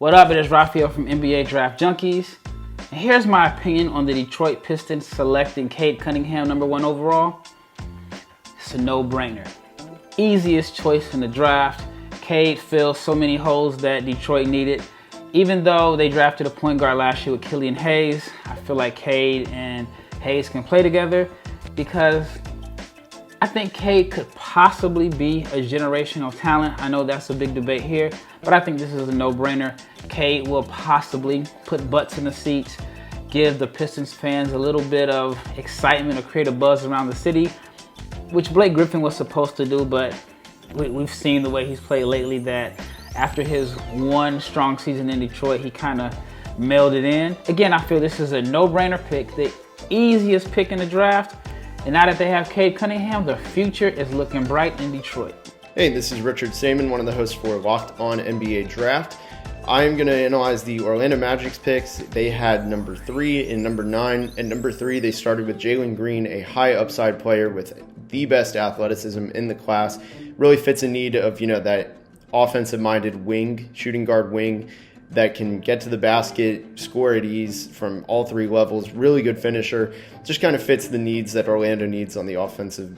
What up, it is Rafael from NBA Draft Junkies. And here's my opinion on the Detroit Pistons selecting Cade Cunningham #1 overall. It's a no-brainer. Easiest choice in the draft. Cade fills so many holes that Detroit needed. Even though they drafted a point guard last year with Killian Hayes, I feel like Cade and Hayes can play together because I think Cade could possibly be a generational talent. I know that's a big debate here, but I think this is a no-brainer. Cade will possibly put butts in the seats, give the Pistons fans a little bit of excitement or create a buzz around the city, which Blake Griffin was supposed to do, but we've seen the way he's played lately that after his one strong season in Detroit, he kind of mailed it in. Again, I feel this is a no-brainer pick, the easiest pick in the draft. And now that they have Cade Cunningham, the future is looking bright in Detroit. Hey, this is Richard Stayman, one of the hosts for Locked On NBA Draft. I'm going to analyze the Orlando Magic's picks. They had number 3 and number 9. At number 3, they started with Jalen Green, a high upside player with the best athleticism in the class. Really fits a need of, that offensive-minded wing, shooting guard wing that can get to the basket, score at ease from all 3 levels. Really good finisher. Just kind of fits the needs that Orlando needs on the offensive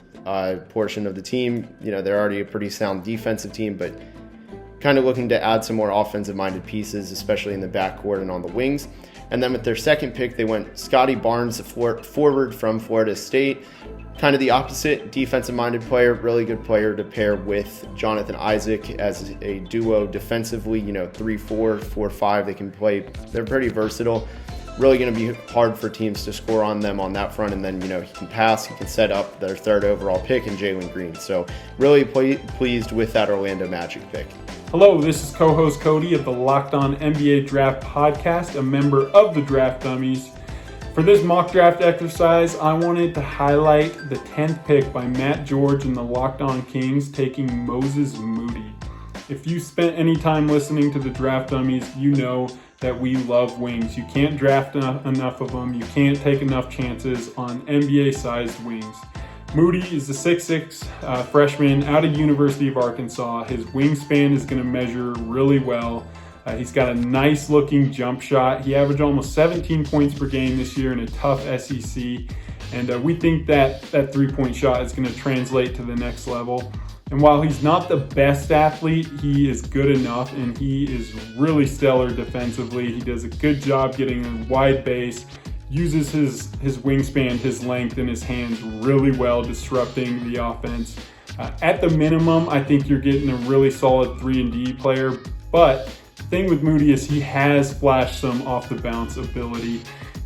portion of the team. They're already a pretty sound defensive team, but kind of looking to add some more offensive-minded pieces, especially in the backcourt and on the wings. And then with their second pick, they went Scottie Barnes, a forward from Florida State. Kind of the opposite, defensive-minded player, really good player to pair with Jonathan Isaac as a duo defensively, 3-4, 4-5. They can play, they're pretty versatile. Really going to be hard for teams to score on them on that front. And then, he can pass, he can set up their 3rd overall pick in Jalen Green. So really pleased with that Orlando Magic pick. Hello, this is co-host Cody of the Locked On NBA Draft Podcast, a member of the Draft Dummies. For this mock draft exercise, I wanted to highlight the 10th pick by Matt George and the Locked On Kings taking Moses Moody. If you spent any time listening to the Draft Dummies, you know that we love wings. You can't draft enough of them. You can't take enough chances on NBA-sized wings. Moody is a 6'6" freshman out of University of Arkansas. His wingspan is going to measure really well. He's got a nice looking jump shot. He averaged almost 17 points per game this year in a tough SEC. And we think that 3-point shot is going to translate to the next level. And while he's not the best athlete, he is good enough and he is really stellar defensively. He does a good job getting a wide base, uses his wingspan, his length, and his hands really well, disrupting the offense. At the minimum, I think you're getting a really solid 3-and-D player, but the thing with Moody is he has flashed some off-the-bounce ability.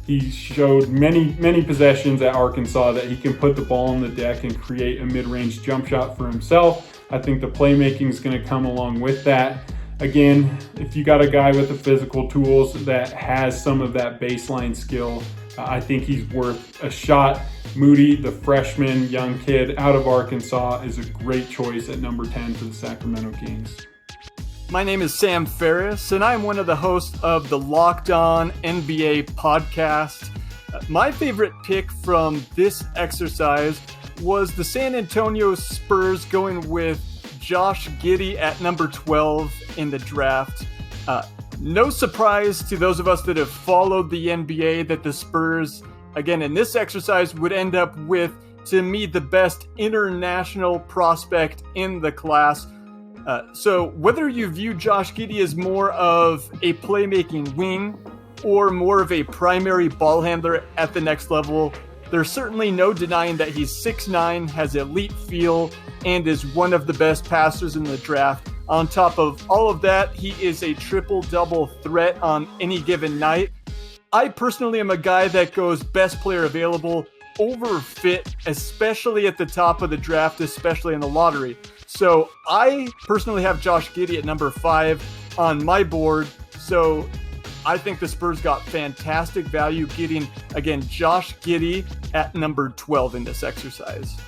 He showed many possessions at Arkansas that he can put the ball on the deck and create a mid-range jump shot for himself. I think the playmaking is going to come along with that. Again, if you got a guy with the physical tools that has some of that baseline skill, I think he's worth a shot. Moody, the freshman young kid out of Arkansas, is a great choice at number 10 for the Sacramento Kings. My name is Sam Ferris, and I'm one of the hosts of the Locked On NBA podcast. My favorite pick from this exercise was the San Antonio Spurs going with Josh Giddey at number 12 in the draft. No surprise to those of us that have followed the NBA that the Spurs, again, in this exercise would end up with, to me, the best international prospect in the class. So whether you view Josh Giddey as more of a playmaking wing or more of a primary ball handler at the next level, there's certainly no denying that he's 6'9", has elite feel, and is one of the best passers in the draft. On top of all of that, he is a triple-double threat on any given night. I personally am a guy that goes best player available over fit, especially at the top of the draft, especially in the lottery. So I personally have Josh Giddey at number 5 on my board. So I think the Spurs got fantastic value getting, again, Josh Giddey at number 12 in this exercise.